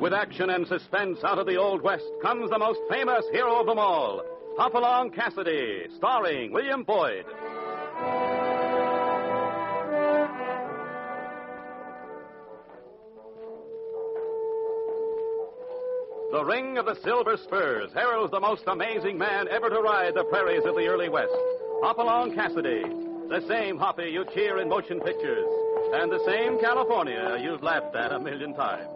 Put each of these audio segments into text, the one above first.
With action and suspense out of the Old West comes the most famous hero of them all, Hopalong Cassidy, starring William Boyd. The ring of the Silver Spurs heralds the most amazing man ever to ride the prairies of the early West, Hopalong Cassidy, the same Hoppy you cheer in motion pictures, and the same California you've laughed at a million times.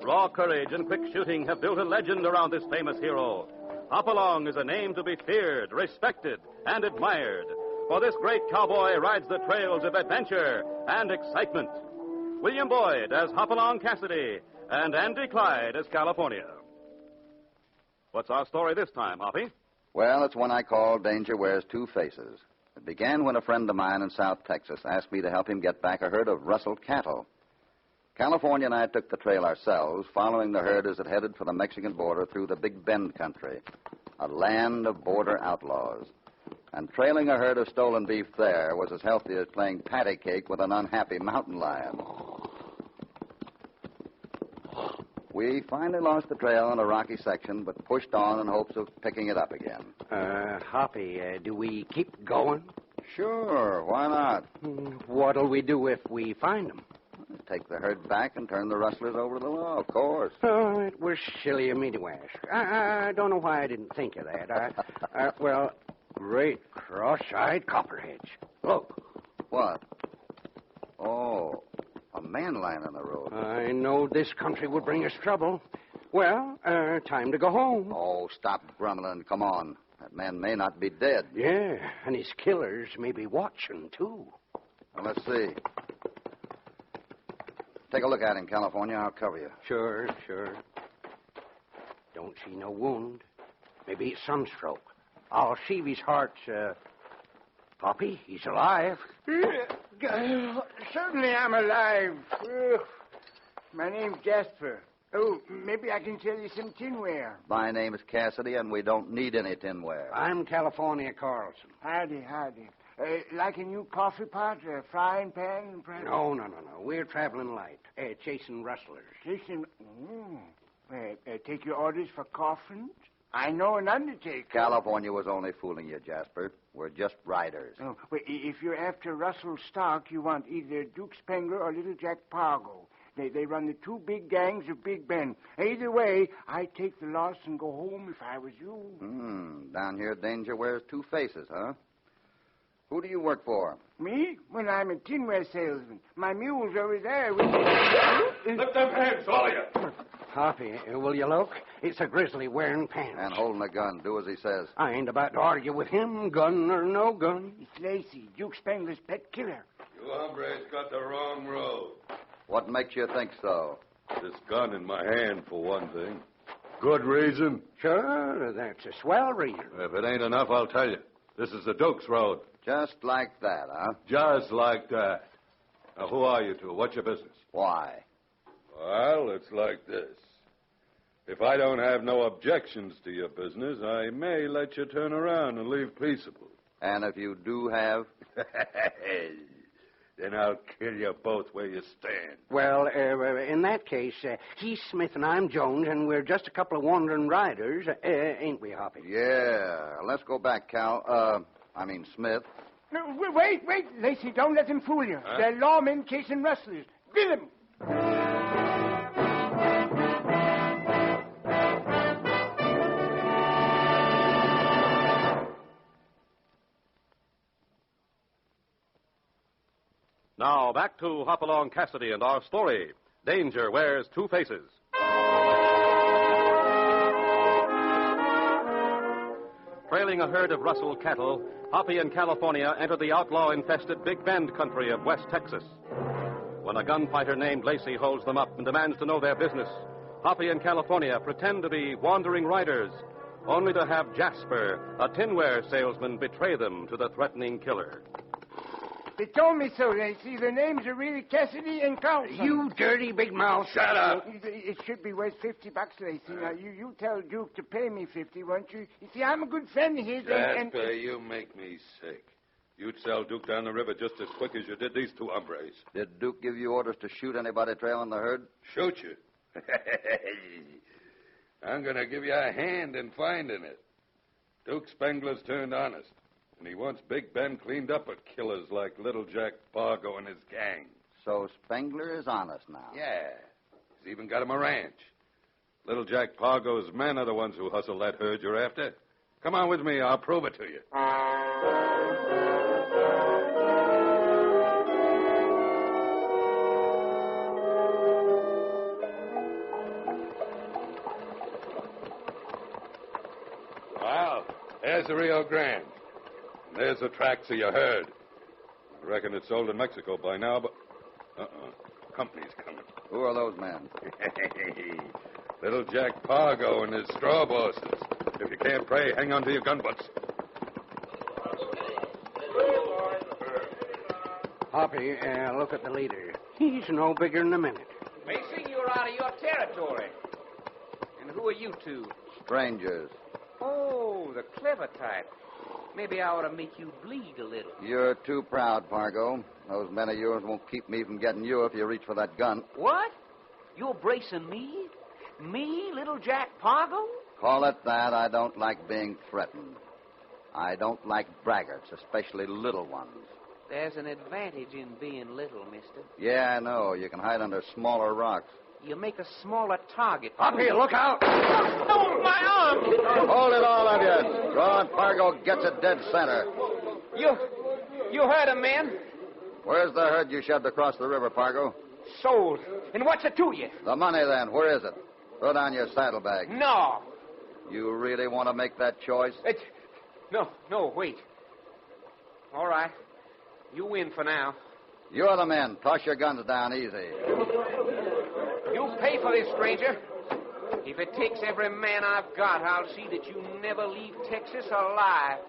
Raw courage and quick shooting have built a legend around this famous hero. Hopalong is a name to be feared, respected, and admired, for this great cowboy rides the trails of adventure and excitement. William Boyd as Hopalong Cassidy, and Andy Clyde as California. What's our story this time, Hoppy? Well, it's one I call Danger Wears Two Faces. It began when a friend of mine in South Texas asked me to help him get back a herd of rustled cattle. California and I took the trail ourselves, following the herd as it headed for the Mexican border through the Big Bend country, a land of border outlaws. And trailing a herd of stolen beef there was as healthy as playing patty cake with an unhappy mountain lion. We finally lost the trail in a rocky section, but pushed on in hopes of picking it up again. Hoppy, do we keep going? Sure, why not? What'll we do if we find them? Take the herd back and turn the rustlers over to the law, of course. Oh, it was silly of me to ask. I don't know why I didn't think of that. Well, great cross-eyed copperheads. Look. What? Oh, a man lying on the road. I know this country would bring us trouble. Well, time to go home. Oh, stop grumbling. Come on. That man may not be dead. Yeah, and his killers may be watching, too. Well, let's see. Take a look at him, California. I'll cover you. Sure. Don't see no wound. Maybe it's sunstroke. I'll see if his heart's, Poppy, he's alive. Certainly I'm alive. My name's Jasper. Oh, maybe I can sell you some tinware. My name is Cassidy, and we don't need any tinware. I'm California Carlson. Howdy. Like a new coffee pot, a frying pan, perhaps? No. We're traveling light, chasing rustlers. Take your orders for coffins? I know an undertaker. California was only fooling you, Jasper. We're just riders. Oh, well, if you're after rustled stock, you want either Duke Spengler or Little Jack Pargo. They run the two big gangs of Big Bend. Either way, I'd take the loss and go home if I was you. Down here, Danger Wears Two Faces, huh? Who do you work for? Me? Well, I'm a tinware salesman. My mule's over there with... Lift them hands, all of you. Hoppy, will you look? It's a grizzly wearing pants. And holding a gun. Do as he says. I ain't about to argue with him, gun or no gun. It's Lacey, Duke Spengler's pet killer. You hombres got the wrong road. What makes you think so? This gun in my hand, for one thing. Good reason? Sure, that's a swell reason. If it ain't enough, I'll tell you. This is the Duke's road. Just like that, huh? Just like that. Now, who are you two? What's your business? Why? Well, it's like this. If I don't have no objections to your business, I may let you turn around and leave peaceable. And if you do have? Then I'll kill you both where you stand. Well, in that case, he's Smith and I'm Jones, and we're just a couple of wandering riders, ain't we, Hoppy? Yeah. Let's go back, Smith. No, wait, Lacey, don't let them fool you. Huh? They're lawmen chasing rustlers. Get them! Now, back to Hopalong Cassidy and our story. Danger Wears Two Faces. Trailing a herd of rustled cattle, Hoppy and California enter the outlaw-infested Big Bend country of West Texas. When a gunfighter named Lacey holds them up and demands to know their business, Hoppy and California pretend to be wandering riders, only to have Jasper, a tinware salesman, betray them to the threatening killer. They told me so, Lacey. Their names are really Cassidy and Carlson. You dirty big mouth. Shut up! It should be worth $50, Lacey. Now, you tell Duke to pay me $50, won't you? You see, I'm a good friend of his. Jasper, you make me sick. You'd sell Duke down the river just as quick as you did these two hombres. Did Duke give you orders to shoot anybody trailing the herd? Shoot you? I'm going to give you a hand in finding it. Duke Spengler's turned honest, and he wants Big Ben cleaned up of killers like Little Jack Pargo and his gang. So Spengler is honest now. Yeah. He's even got him a ranch. Little Jack Pargo's men are the ones who hustle that herd you're after. Come on with me. I'll prove it to you. Well, there's the Rio Grande. And there's the tracks of your herd. I reckon it's sold in Mexico by now, but... Company's coming. Who are those men? Little Jack Pargo and his straw bosses. If you can't pray, hang on to your gun butts. Hoppy, look at the leader. He's no bigger than a minute. Mason, you're out of your territory. And who are you two? Strangers. Oh, the clever type. Maybe I ought to make you bleed a little. You're too proud, Pargo. Those men of yours won't keep me from getting you if you reach for that gun. What? You're bracing me? Me, Little Jack Pargo? Call it that. I don't like being threatened. I don't like braggarts, especially little ones. There's an advantage in being little, mister. Yeah, I know. You can hide under smaller rocks. You make a smaller target. Hoppy, look out! Oh, my arm! Hold it, all of you. Go on, Pargo gets it dead center. You heard him, man. Where's the herd you shoved across the river, Pargo? Sold. And what's it to you? The money, then. Where is it? Throw down your saddlebag. No. You really want to make that choice? No, wait. All right. You win for now. You're the men. Toss your guns down easy. You pay for this, stranger. If it takes every man I've got, I'll see that you never leave Texas alive.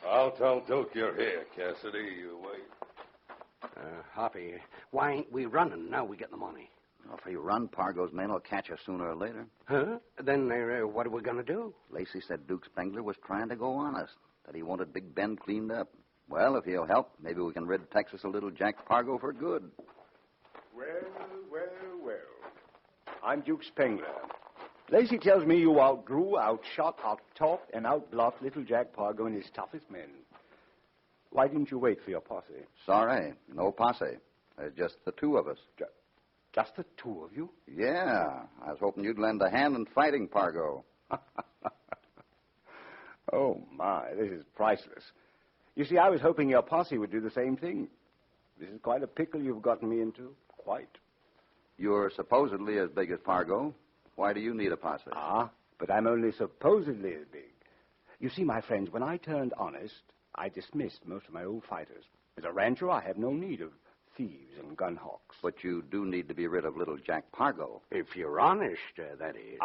I'll tell Duke you're here, Cassidy. You wait. Hoppy, why ain't we running now we get the money? Well, if we run, Pargo's men will catch us sooner or later. Huh? Then what are we going to do? Lacey said Duke Spengler was trying to go honest, that he wanted Big Ben cleaned up. Well, if he'll help, maybe we can rid Texas of Little Jack Pargo for good. Well. I'm Duke Spengler. Lacey tells me you outdrew, outshot, out-talked, and outbluffed Little Jack Pargo and his toughest men. Why didn't you wait for your posse? Sorry, no posse. There's just the two of us. Just the two of you? Yeah, I was hoping you'd lend a hand in fighting Pargo. Oh, my, this is priceless. You see, I was hoping your posse would do the same thing. This is quite a pickle you've gotten me into. Quite. You're supposedly as big as Pargo. Why do you need a posse? But I'm only supposedly as big. You see, my friends, when I turned honest, I dismissed most of my old fighters. As a rancher, I have no need of thieves and gun hawks. But you do need to be rid of Little Jack Pargo. If you're honest, that is.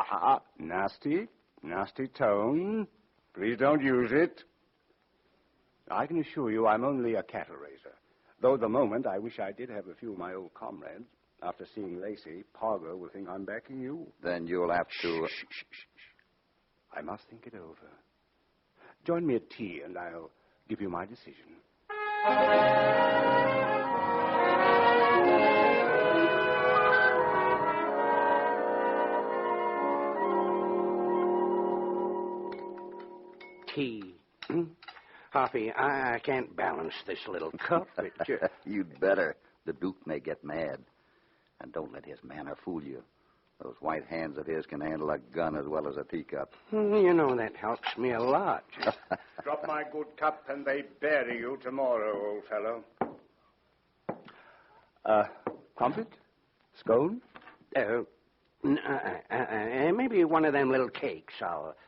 Nasty tone. Please don't use it. I can assure you I'm only a cattle raiser. Though at the moment I wish I did have a few of my old comrades. After seeing Lacey, Pargo will think I'm backing you. Then you'll have to... Shh. I must think it over. Join me at tea, and I'll give you my decision. Tea. Hoppy, I can't balance this little cup. You'd better. The Duke may get mad. And don't let his manner fool you. Those white hands of his can handle a gun as well as a teacup. You know, that helps me a lot. Drop my good cup and they bury you tomorrow, old fellow. Crumpet? Scone? Maybe one of them little cakes.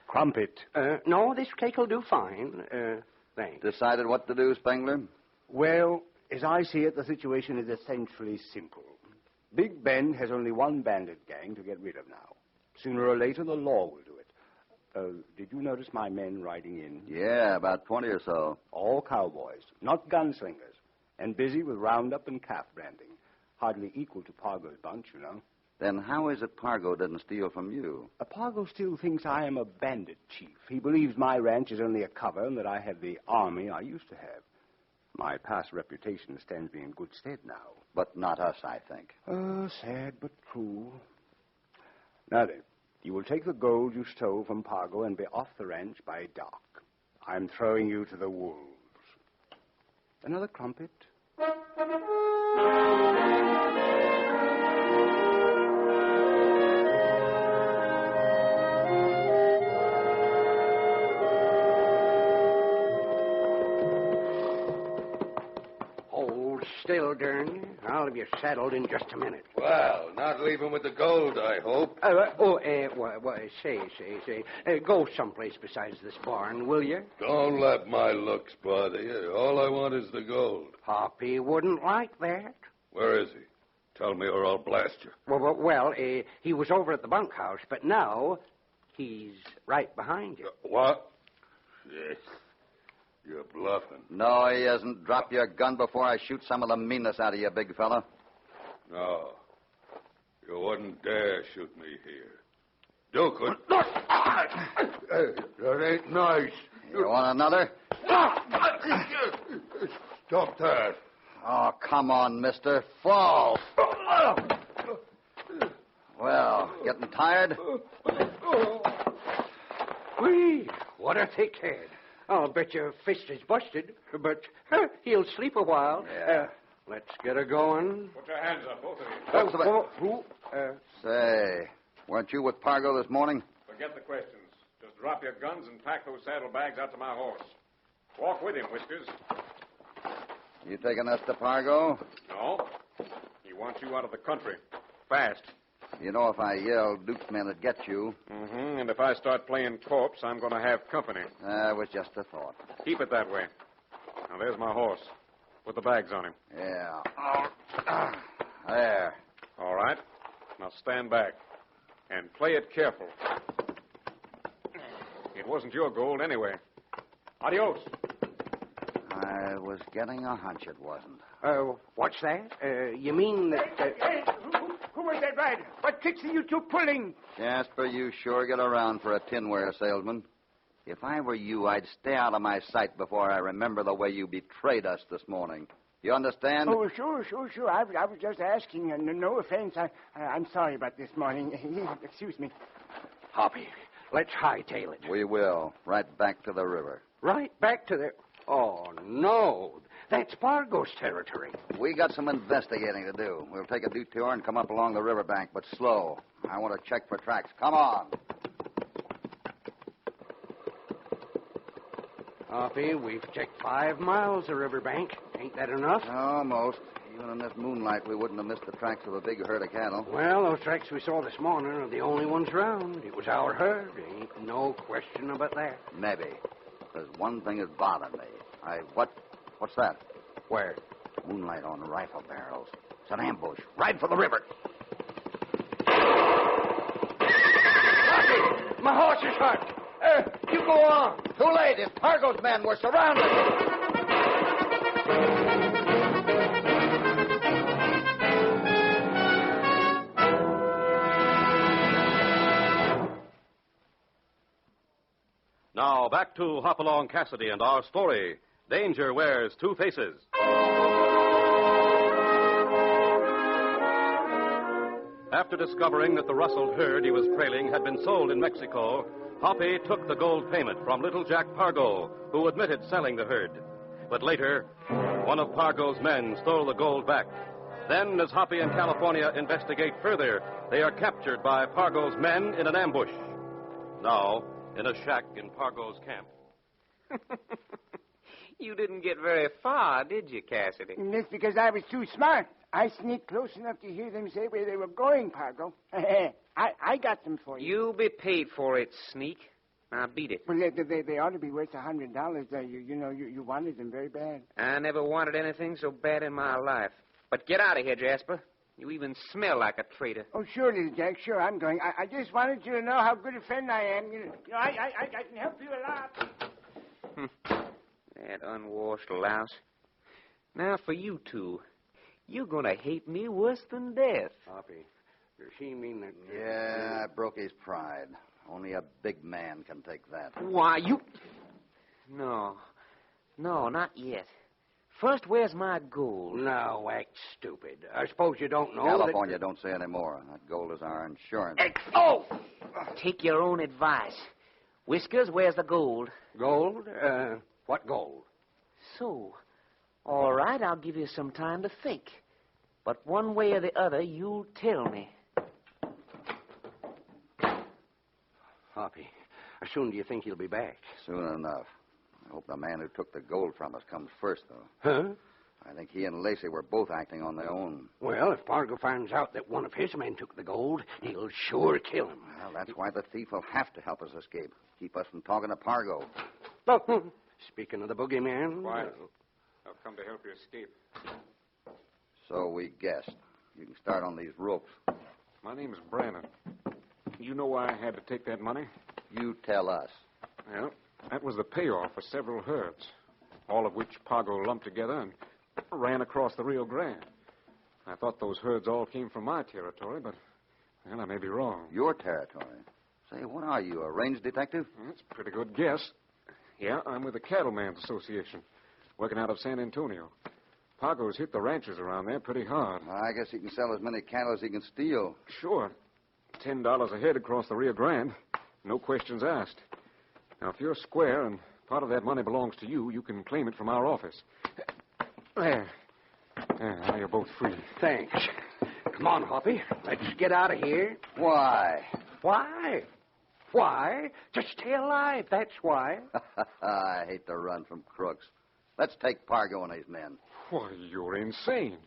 Crumpet. No, this cake will do fine. Thanks. Decided what to do, Spengler? Well, as I see it, the situation is essentially simple. Big Ben has only one bandit gang to get rid of now. Sooner or later, the law will do it. Did you notice my men riding in? Yeah, about 20 or so. All cowboys, not gunslingers, and busy with roundup and calf branding. Hardly equal to Pargo's bunch, you know. Then how is it Pargo didn't steal from you? Pargo still thinks I am a bandit chief. He believes my ranch is only a cover and that I have the army I used to have. My past reputation stands me in good stead now. But not us, I think. Sad but true. Now then, you will take the gold you stole from Pargo and be off the ranch by dark. I'm throwing you to the wolves. Another crumpet? Hold still, Dern. I'll have you saddled in just a minute. Well, not leaving with the gold, I hope. Say. Go someplace besides this barn, will you? Don't let my looks bother you. All I want is the gold. Hoppy wouldn't like that. Where is he? Tell me or I'll blast you. Well, he was over at the bunkhouse, but now he's right behind you. What? Yes. You're bluffing. No, he isn't. Drop your gun before I shoot some of the meanness out of you, big fella. No. You wouldn't dare shoot me here. Duke would... Hey, that ain't nice. You want another? Stop that. Oh, come on, mister. Fall. Well, getting tired? Whee! What a thick head. I'll bet your fist is busted, but he'll sleep a while. Yeah. Let's get her going. Put your hands up, both of you. What's the matter? Who? Say, weren't you with Pargo this morning? Forget the questions. Just drop your guns and pack those saddlebags out to my horse. Walk with him, Whiskers. You taking us to Pargo? No. He wants you out of the country. Fast. You know if I yelled, Duke's men would get you. Mm-hmm. And if I start playing corpse, I'm going to have company. That was just a thought. Keep it that way. Now, there's my horse. Put the bags on him. Yeah. There. All right. Now stand back. And play it careful. It wasn't your gold anyway. Adios. I was getting a hunch it wasn't. What's that? You mean that... Hey, who was that rider? What tricks are you two pulling? Jasper, you sure get around for a tinware salesman. If I were you, I'd stay out of my sight before I remember the way you betrayed us this morning. You understand? Oh, sure. I was just asking. No offense. I'm sorry about this morning. Excuse me. Hoppy, let's hightail it. We will. Right back to the river. Right back to the... Oh, no. That's Pargo's territory. We got some investigating to do. We'll take a detour and come up along the riverbank, but slow. I want to check for tracks. Come on. Hoppy, we've checked 5 miles of riverbank. Ain't that enough? Almost. Even in this moonlight, we wouldn't have missed the tracks of a big herd of cattle. Well, those tracks we saw this morning are the only ones around. It was our herd. Ain't no question about that. Maybe. There's one thing that bothered me. What's that? Where? Moonlight on rifle barrels. It's an ambush. Right for the river. Hoppy, my horse is hurt. You go on. Too late. It's Pargo's men. We're surrounded. Now, back to Hopalong Cassidy and our story. Danger wears 2 faces. After discovering that the rustled herd he was trailing had been sold in Mexico, Hoppy took the gold payment from little Jack Pargo, who admitted selling the herd. But later, one of Pargo's men stole the gold back. Then, as Hoppy and California investigate further, they are captured by Pargo's men in an ambush. Now, in a shack in Pargo's camp. You didn't get very far, did you, Cassidy? That's because I was too smart. I sneaked close enough to hear them say where they were going, Pargo. I got them for you. You'll be paid for it, sneak. Now, beat it. Well, they ought to be worth $100. You wanted them very bad. I never wanted anything so bad in my life. But get out of here, Jasper. You even smell like a traitor. Oh, sure, little Jack. Sure, I'm going. I just wanted you to know how good a friend I am. I can help you a lot. That unwashed louse. Now, for you two. You're going to hate me worse than death. Hoppy, Does he mean that... Yeah, I broke his pride. Only a big man can take that. Why, you... No, not yet. First, where's my gold? No, act stupid. I suppose you don't know California, don't say any more. That gold is our insurance. Oh! Take your own advice. Whiskers, where's the gold? Gold? What gold? So, all right, I'll give you some time to think. But one way or the other, you'll tell me. Hoppy, how soon do you think he'll be back? Soon enough. I hope the man who took the gold from us comes first, though. Huh? I think he and Lacey were both acting on their own. Well, if Pargo finds out that one of his men took the gold, he'll sure kill him. Well, that's why the thief will have to help us escape. Keep us from talking to Pargo. Look, speaking of the boogeyman... Quiet. I've come to help you escape. So we guessed. You can start on these ropes. My name is Brannon. You know why I had to take that money? You tell us. Well, that was the payoff for several herds, all of which Pargo lumped together and ran across the Rio Grande. I thought those herds all came from my territory, but, well, I may be wrong. Your territory? Say, what are you, a range detective? That's a pretty good guess. Yeah, I'm with the Cattlemen's Association, working out of San Antonio. Pargo's hit the ranchers around there pretty hard. Well, I guess he can sell as many cattle as he can steal. Sure. $10 a head across the Rio Grande. No questions asked. Now, if you're square and part of that money belongs to you, you can claim it from our office. There. Now you're both free. Thanks. Come on, Hoppy. Let's get out of here. Why? Why? Why? To stay alive, that's why. I hate to run from crooks. Let's take Pargo and his men. Why, you're insane.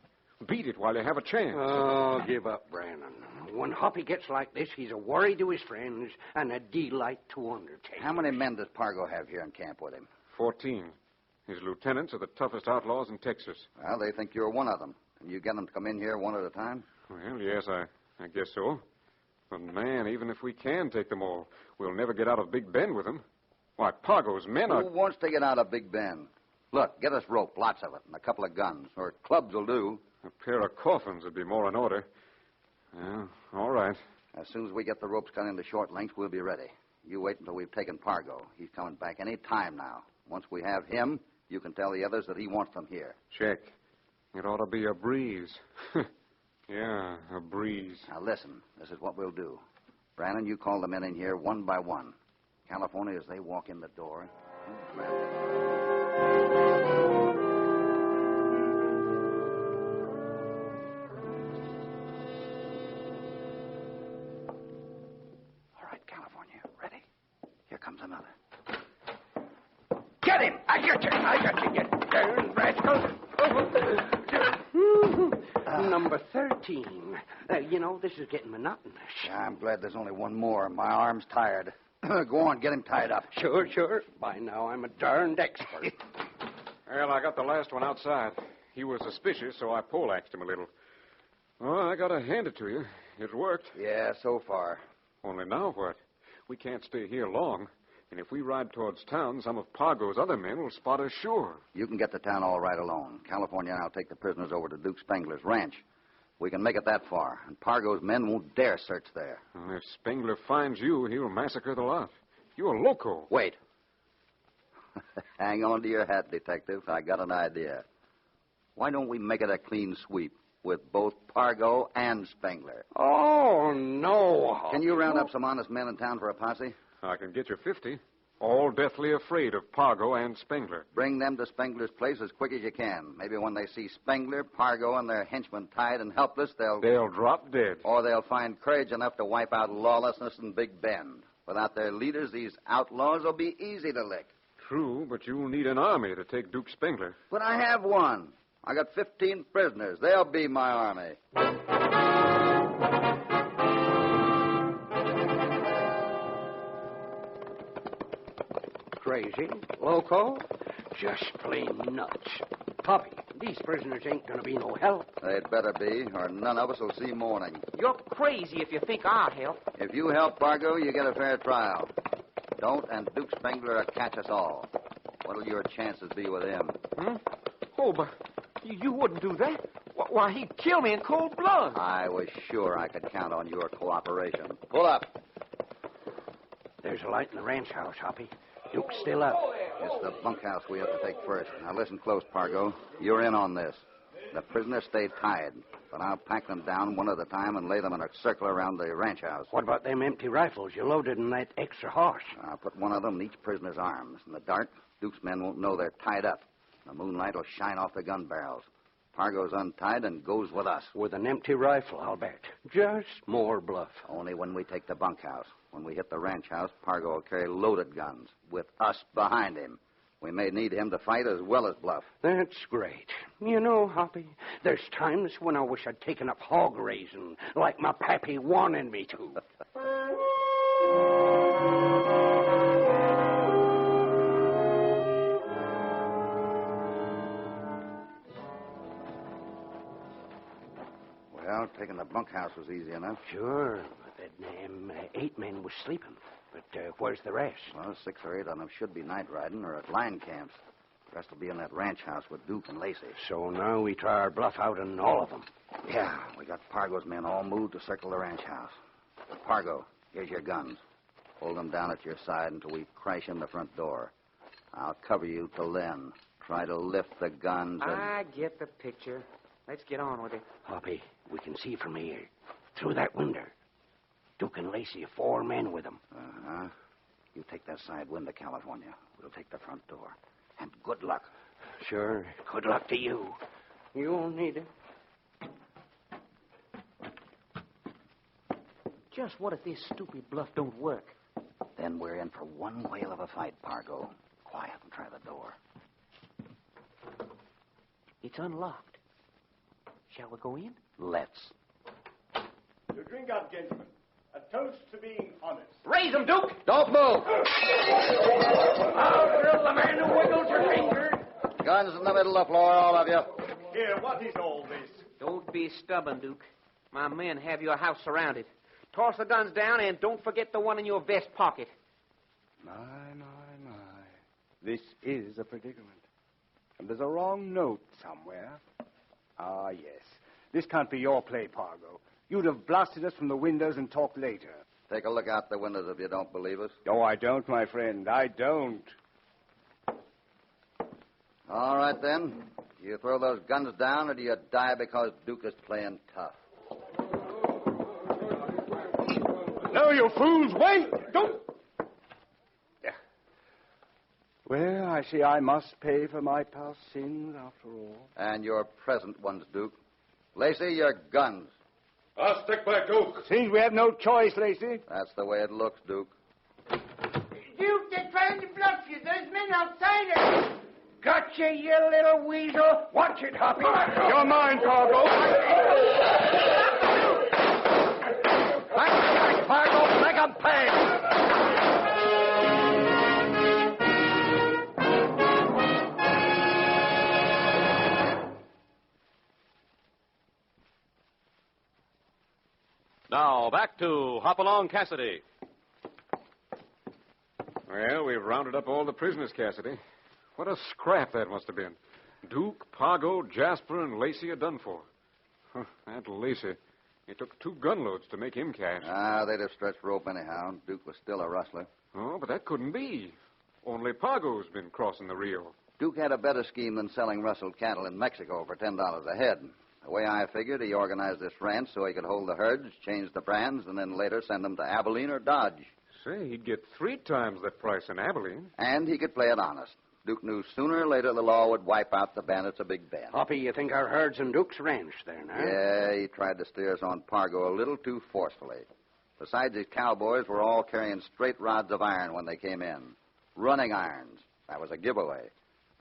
Beat it while you have a chance. Oh, give up, Brannon. When Hoppy gets like this, he's a worry to his friends and a delight to undertakers. How many men does Pargo have here in camp with him? 14. His lieutenants are the toughest outlaws in Texas. Well, they think you're one of them. Can you get them to come in here one at a time? Well, yes, I guess so. But, man, even if we can take them all, we'll never get out of Big Bend with them. Why, Pargo's men are... Who wants to get out of Big Bend? Look, get us rope, lots of it, and a couple of guns, or clubs will do. A pair of coffins would be more in order. Well, all right. As soon as we get the ropes cut into short lengths, we'll be ready. You wait until we've taken Pargo. He's coming back any time now. Once we have him, you can tell the others that he wants them here. Check. It ought to be a breeze. Yeah, a breeze. Now, listen. This is what we'll do. Brannon, you call the men in here one by one. California, as they walk in the door, you grab them. All right, California, ready? Here comes another. Get him! I got you, you darn rascal! Number 13. You know, this is getting monotonous. I'm glad there's only one more. My arm's tired. Go on, get him tied up. Sure. By now, I'm a darned expert. Well, I got the last one outside. He was suspicious, so I poleaxed him a little. Well, I gotta hand it to you. It worked. Yeah, so far. Only now what? We can't stay here long. And if we ride towards town, some of Pargo's other men will spot us sure. You can get to town all right alone. California and I'll take the prisoners over to Duke Spengler's ranch. We can make it that far, and Pargo's men won't dare search there. Well, if Spengler finds you, he'll massacre the lot. You're a loco. Wait. Hang on to your hat, Detective. I got an idea. Why don't we make it a clean sweep with both Pargo and Spengler? Oh, no. Can you round up some honest men in town for a posse? I can get you 50. All deathly afraid of Pargo and Spengler. Bring them to Spengler's place as quick as you can. Maybe when they see Spengler, Pargo, and their henchmen tied and helpless, they'll drop dead. Or they'll find courage enough to wipe out lawlessness in Big Bend. Without their leaders, these outlaws will be easy to lick. True, but you'll need an army to take Duke Spengler. But I have one. I got 15 prisoners. They'll be my army. Crazy? Loco? Just plain nuts. Hoppy, these prisoners ain't gonna be no help. They'd better be, or none of us will see morning. You're crazy if you think I'll help. If you help Pargo, you get a fair trial. Don't, and Duke Spengler will catch us all. What'll your chances be with him? Oh, but you wouldn't do that. Why, he'd kill me in cold blood. I was sure I could count on your cooperation. Pull up. There's a light in the ranch house, Hoppy. Duke's still up. It's the bunkhouse we have to take first. Now listen close, Pargo. You're in on this. The prisoners stay tied, but I'll pack them down one at a time and lay them in a circle around the ranch house. What about them empty rifles you loaded in that extra horse? I'll put one of them in each prisoner's arms. In the dark, Duke's men won't know they're tied up. The moonlight will shine off the gun barrels. Pargo's untied and goes with us. With an empty rifle, I'll bet. Just more bluff. Only when we take the bunkhouse. When we hit the ranch house, Pargo will carry loaded guns, with us behind him. We may need him to fight as well as bluff. That's great. You know, Hoppy, there's times when I wish I'd taken up hog raising, like my pappy wanted me to. Well, taking the bunkhouse was easy enough. Sure. Them 8 men was sleeping. But where's the rest? Well, 6 or 8 of them should be night riding or at line camps. The rest will be in that ranch house with Duke and Lacey. So now we try our bluff out on all of them. Yeah, we got Pargo's men all moved to circle the ranch house. Pargo, here's your guns. Hold them down at your side until we crash in the front door. I'll cover you till then. Try to lift the guns and... I get the picture. Let's get on with it. Hoppy, we can see from here. Through that window. Duke and Lacey, 4 men with them. Uh-huh. You take that side window, California. We'll take the front door. And good luck. Sure. Good luck to you. You'll need it. Just what if this stupid bluff don't work? Then we're in for one whale of a fight, Pargo. Quiet and try the door. It's unlocked. Shall we go in? Let's. To drink up, gentlemen. A toast to being honest. Raise 'em, Duke! Don't move! I'll drill the man who wiggles your finger. Guns in the middle of the floor, all of you. Here, what is all this? Don't be stubborn, Duke. My men have your house surrounded. Toss the guns down and don't forget the one in your vest pocket. My. This is a predicament. And there's a wrong note somewhere. Ah, yes. This can't be your play, Pargo. You'd have blasted us from the windows and talked later. Take a look out the windows if you don't believe us. Oh, I don't, my friend. I don't. All right, then. Do you throw those guns down, or do you die because Duke is playing tough? No, you fools, wait! Don't! Well, I see I must pay for my past sins after all. And your present ones, Duke. Lacey, your guns. I'll stick by Duke. Seems we have no choice, Lacey. That's the way it looks, Duke. Duke, they're trying to bluff you. There's men outside us. Gotcha, you little weasel. Watch it, Hoppy. You're mine, Pargo. Back, Pargo. Make 'em pay. Now, back to Hopalong Cassidy. Well, we've rounded up all the prisoners, Cassidy. What a scrap that must have been. Duke, Pargo, Jasper, and Lacey are done for. That Lacey, it took 2 gunloads to make him cash. They'd have stretched rope anyhow. Duke was still a rustler. Oh, but that couldn't be. Only Pargo's been crossing the Rio. Duke had a better scheme than selling rustled cattle in Mexico for $10 a head. The way I figured, he organized this ranch so he could hold the herds, change the brands, and then later send them to Abilene or Dodge. Say, he'd get 3 times that price in Abilene. And he could play it honest. Duke knew sooner or later the law would wipe out the bandits of Big Bend. Hoppy, you think our herd's in Duke's ranch there now? Yeah, he tried to steer us on Pargo a little too forcefully. Besides, his cowboys were all carrying straight rods of iron when they came in. Running irons. That was a giveaway.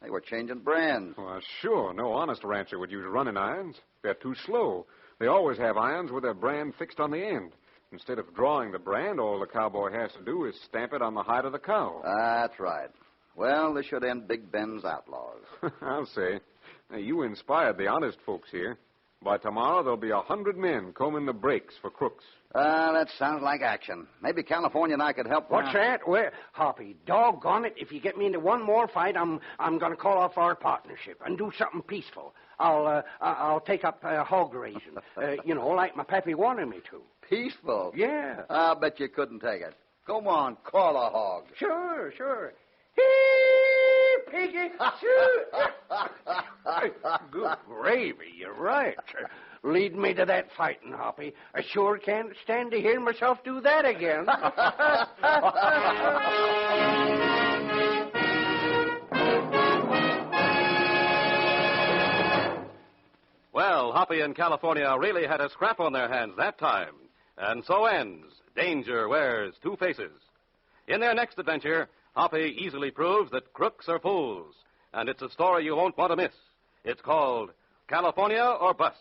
They were changing brands. Well, sure, no honest rancher would use running irons. They're too slow. They always have irons with their brand fixed on the end. Instead of drawing the brand, all the cowboy has to do is stamp it on the hide of the cow. That's right. Well, this should end Big Ben's outlaws. I'll say. Now, you inspired the honest folks here. By tomorrow, there'll be 100 men combing the breaks for crooks. That sounds like action. Maybe California and I could help. What's that? Well, Hoppy, doggone it. If you get me into one more fight, I'm going to call off our partnership and do something peaceful. I'll take up hog raising, like my pappy wanted me to. Peaceful? Yeah. I bet you couldn't take it. Come on, call a hog. Sure. Hey, piggy, shoot! Good gravy, you're right. Lead me to that fighting, Hoppy. I sure can't stand to hear myself do that again. Well, Hoppy and California really had a scrap on their hands that time. And so ends Danger Wears Two Faces. In their next adventure, Hoppy easily proves that crooks are fools. And it's a story you won't want to miss. It's called California or Bust.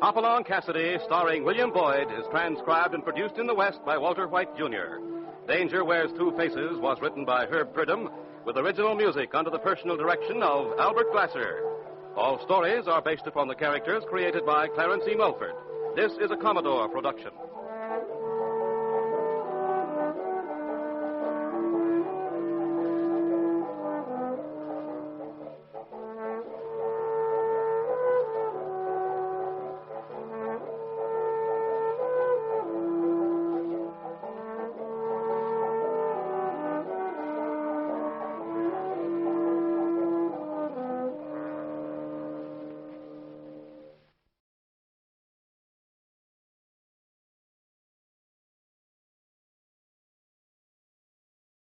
Hopalong Cassidy, starring William Boyd, is transcribed and produced in the West by Walter White, Jr. Danger Wears Two Faces was written by Herb Pridham, with original music under the personal direction of Albert Glasser. All stories are based upon the characters created by Clarence E. Mulford. This is a Commodore production.